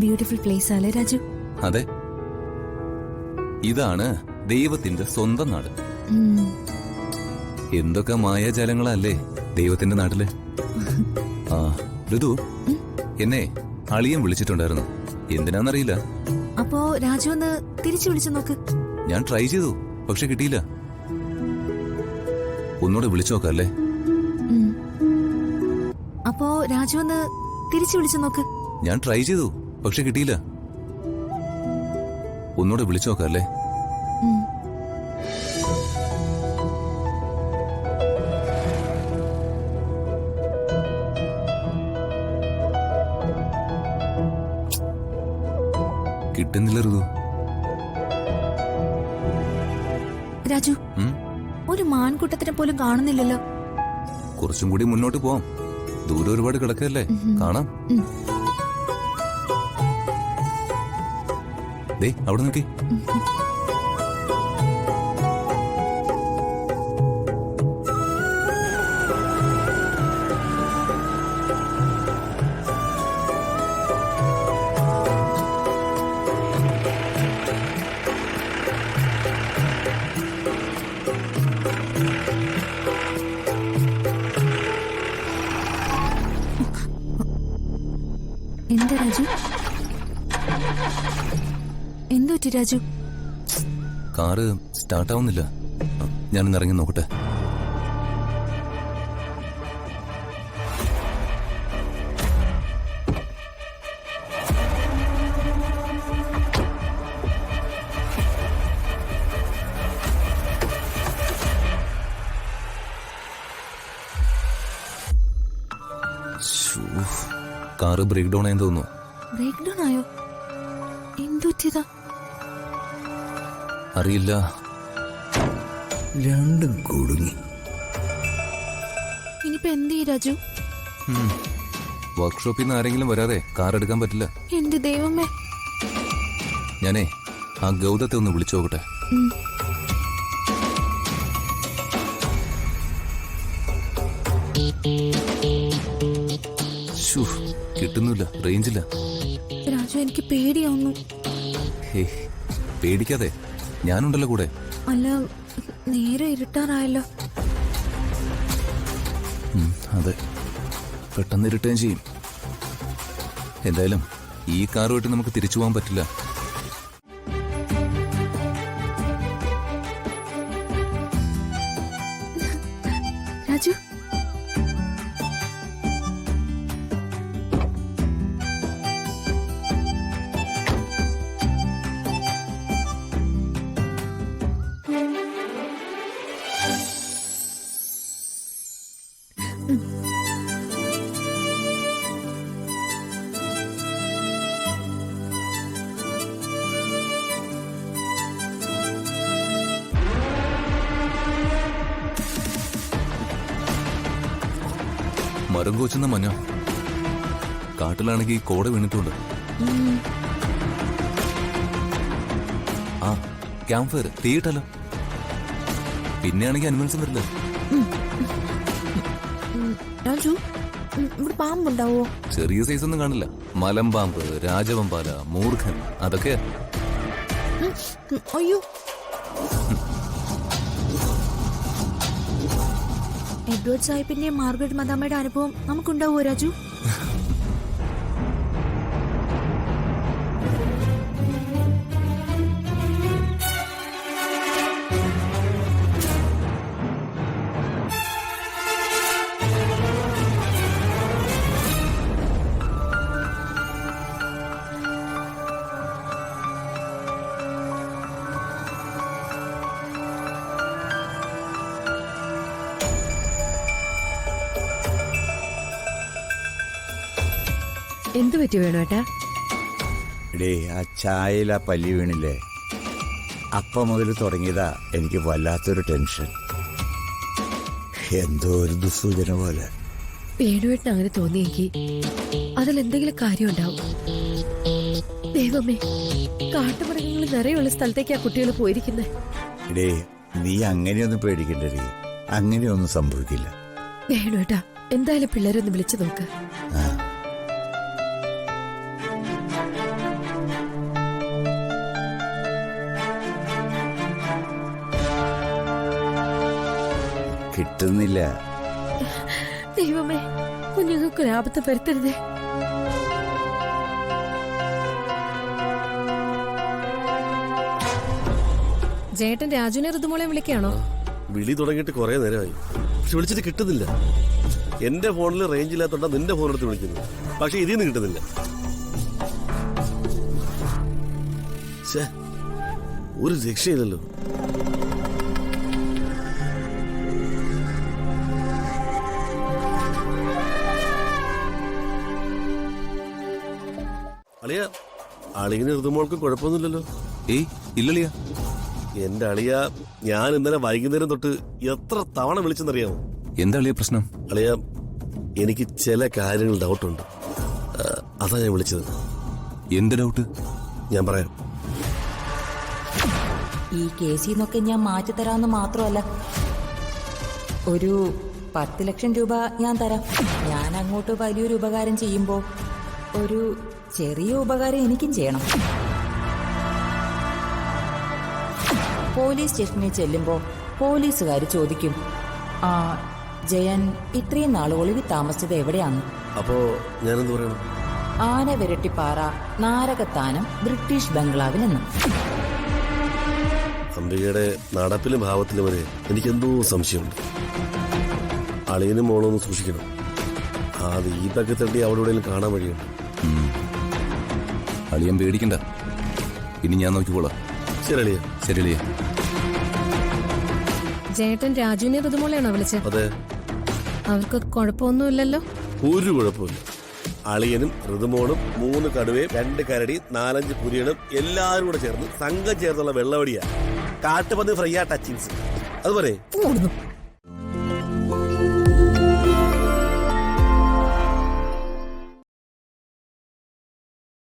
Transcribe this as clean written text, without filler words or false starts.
Beautiful place അല്ലേ രാജു? അതെ, ഇതാണ് ദൈവത്തിന്റെ സ്വന്തം നാട്. എന്തൊക്കെ മായാജാലങ്ങളല്ലേ ദൈവത്തിന്റെ നാട്ടില്. ആ ഋതു, എന്നെ അളിയൻ വിളിച്ചിട്ടുണ്ടായിരുന്നു. എന്തിനാന്നറിയില്ല. അപ്പോ രാജു ഒന്ന് തിരിച്ചു വിളിച്ചു നോക്ക്. ഞാൻ ട്രൈ ചെയ്തു, പക്ഷെ കിട്ടിയില്ല. ഒന്നുകൂടെ വിളിച്ചു നോക്കല്ലേ? അപ്പോ രാജു ഒന്ന് തിരിച്ചു വിളിച്ചു നോക്ക്. ഞാൻ ട്രൈ ചെയ്തു, പക്ഷെ കിട്ടിയില്ല. ഒന്നുകൂടെ വിളിച്ചു നോക്കല്ലേ? കിട്ടുന്നില്ല ഋതു. രാജു, ഒരു മാൻകൂട്ടത്തിനെ പോലും കാണുന്നില്ലല്ലോ. കുറച്ചും കൂടി മുന്നോട്ട് പോവാം. ദൂരം ഒരുപാട് കിടക്കല്ലേ, കാണാം. ദേ അവിടെ നോക്കി. എന്താ രാജു? എന്തു പറ്റി രാജു? കാറ് സ്റ്റാർട്ടാവുന്നില്ല. ഞാനൊന്ന് ഇറങ്ങി നോക്കട്ടെ. കാറ് ബ്രേക്ക് ഡൗൺ ആയെന്ന് തോന്നുന്നു. ബ്രേക്ക് ഡൗൺ ആയോ? എന്തു പറ്റിയതാ? അറിയില്ല. രണ്ടും കുടുങ്ങി. ഇനിയിപ്പോ എന്ത് ചെയ്യും രാജു? വർക്ക്ഷോപ്പിൽ നിന്ന് ആരെങ്കിലും വരാതെ കാർ എടുക്കാൻ പറ്റില്ല. എന്റെ ദൈവമേ. ഞാനേ ആ ഗൗതത്തെ ഒന്ന് വിളിച്ചു നോക്കട്ടെ. കിട്ടുന്നില്ല, റേഞ്ചില്ല. രാജു, എനിക്ക് പേടിയാവുന്നു. പേടിക്കാതെ, ഞാനുണ്ടല്ലോ കൂടെ. അല്ല, നേരെ ഇരുട്ടാറായല്ലോ. അതെ, പെട്ടെന്ന് ഇരുട്ടുകയും ചെയ്യും. എന്തായാലും ഈ കാറുമായിട്ട് നമുക്ക് തിരിച്ചു പോകാൻ പറ്റില്ല. രാജു, മരം കോച്ചുന്ന മഞ്ഞ. കാട്ടിലാണെങ്കിൽ കോട വീണിട്ടുണ്ട്. ആ ക്യാമ്പ് ഫയർ തീയിട്ടല്ലോ. പിന്നെയാണെങ്കിൽ അനിമൽസും വരില്ല. രാജു, ഇവിടെ പാമ്പുണ്ടാവോ? ചെറിയ സൈസ് ഒന്നും കാണില്ല. മലമ്പാമ്പ്, രാജവമ്പാല, മൂർഖൻ, അതൊക്കെയാ. അയ്യോ, എഡ്വേർഡ് സാഹിബിന്റെ മാർഗരറ്റ് മദാമയുടെ അനുഭവം നമുക്കുണ്ടാവോ രാജു? എന്തു പറ്റി വേണോട്ടാ? ഇടേ, ആ ചായയിൽ ആ പല്ലി വീണില്ലേ, അപ്പം മുതൽ തുടങ്ങിയതാ എനിക്ക് വല്ലാത്തൊരു ടെൻഷൻ. എന്തോ ഒരു ദുസ്സൂചന പോലെ. വേണുവേട്ടന് അങ്ങനെ തോന്നിയെങ്കിൽ അതിലെന്തെങ്കിലും കാര്യം ഉണ്ടാവും. ദൈവമേ, കാട്ടുമൃഗങ്ങൾ നിറയുള്ള സ്ഥലത്തേക്കാ കുട്ടികൾ പോയിരിക്കുന്നത്. ഇടേ, നീ അങ്ങനെയൊന്നും പേടിക്കണ്ടേ, അങ്ങനെയൊന്നും സംഭവിക്കില്ല. വേണുവേട്ടാ, എന്തായാലും പിള്ളേരൊന്ന് വിളിച്ചു നോക്ക്. കിട്ടുന്നില്ല. ദൈവമേ, കുഞ്ഞുങ്ങൾക്ക് ഒരു ആപത്ത് വരുത്തരുതേ. ജേട്ടൻ രാജുവിനെ ഋതുമോളെ വിളിക്കാണോ? വിളി തുടങ്ങിയിട്ട് കുറെ നേരമായി, പക്ഷെ വിളിച്ചിട്ട് കിട്ടുന്നില്ല. എന്റെ ഫോണിൽ റേഞ്ച് ഇല്ലാത്തോണ്ടാ നിന്റെ ഫോണെടുത്ത് വിളിക്കുന്നു, പക്ഷെ ഇതിൽ നിന്ന് കിട്ടുന്നില്ല. ഛേ, ഒരു രക്ഷയില്ലല്ലോ. അളിയ, അളിയന് ഋതുമോൾക്ക് കുഴപ്പമൊന്നുമില്ലല്ലോ? ഏയ് ഇല്ലളിയാ. എന്റെ അളിയ, ഞാൻ ഇന്നലെ വൈകുന്നേരം തൊട്ട് എത്ര തവണ വിളിച്ചെന്നറിയാമോ? എന്താ അളിയ പ്രശ്നം? അളിയ, എനിക്ക് ചില കാര്യങ്ങൾ ഡൗട്ടുണ്ട്, അതാ ഞാൻ വിളിച്ചത്. എന്ത് ഡൗട്ട്? ഞാൻ പറയാം. ഈ കേസിൽ നിന്നൊക്കെ ഞാൻ മാറ്റിത്തരാമെന്ന് മാത്രമല്ല, ഒരു 10 ലക്ഷം രൂപ ഞാൻ തരാം. ഞാൻ അങ്ങോട്ട് വലിയൊരു ഉപകാരം ചെയ്യുമ്പോൾ ഒരു ചെറിയ ഉപകാരം എനിക്കും ചെയ്യണം. പോലീസ് സ്റ്റേഷനിൽ ചെല്ലുമ്പോൾ പോലീസുകാർ ചോദിക്കും, ആ ജയൻ ഇത്രയും നാൾ ഒളിവിൽ താമസിച്ചത് എവിടെയാണ്? അപ്പോ ഞാനെന്ത് പറയണം? ആനവിരട്ടിപ്പാറ നാരകത്താനം ബ്രിട്ടീഷ് ബംഗ്ലാവിലെന്ന്. അംബികയുടെ നടപ്പിലും ഭാവത്തിലും വരെ എനിക്കെന്തോ സംശയമുണ്ട്. അളിയനും മോളൊന്ന് സൂക്ഷിക്കണം. ആ ദീപൊക്കെ തട്ടി അവിടെ എവിടെയെങ്കിലും കാണാൻ വഴിയുണ്ട്. അളിയൻ പേടിക്കണ്ട, ഇനി ഞാൻ നോക്കിക്കോളാം. ശരി അളിയ. ശരി അളിയ. ജേട്ടൻ രാജുവിനെ ഋതുമോളെയാണോ വിളിച്ചത്? അതെ. അവർക്ക് കുഴപ്പമൊന്നുമില്ലല്ലോ? ഒരു കുഴപ്പമില്ല. അളിയനും ഋതുമോളും 3 കടുവയും 2 കരടി 4-5 പുലികളും എല്ലാവരും കൂടെ ചേർന്ന് സംഘം ചേർന്നുള്ള വെള്ളവടിയാ. കാട്ടുപന്നി ഫ്രൈ ആ ടച്ചിങ്സ്. അതുപോലെ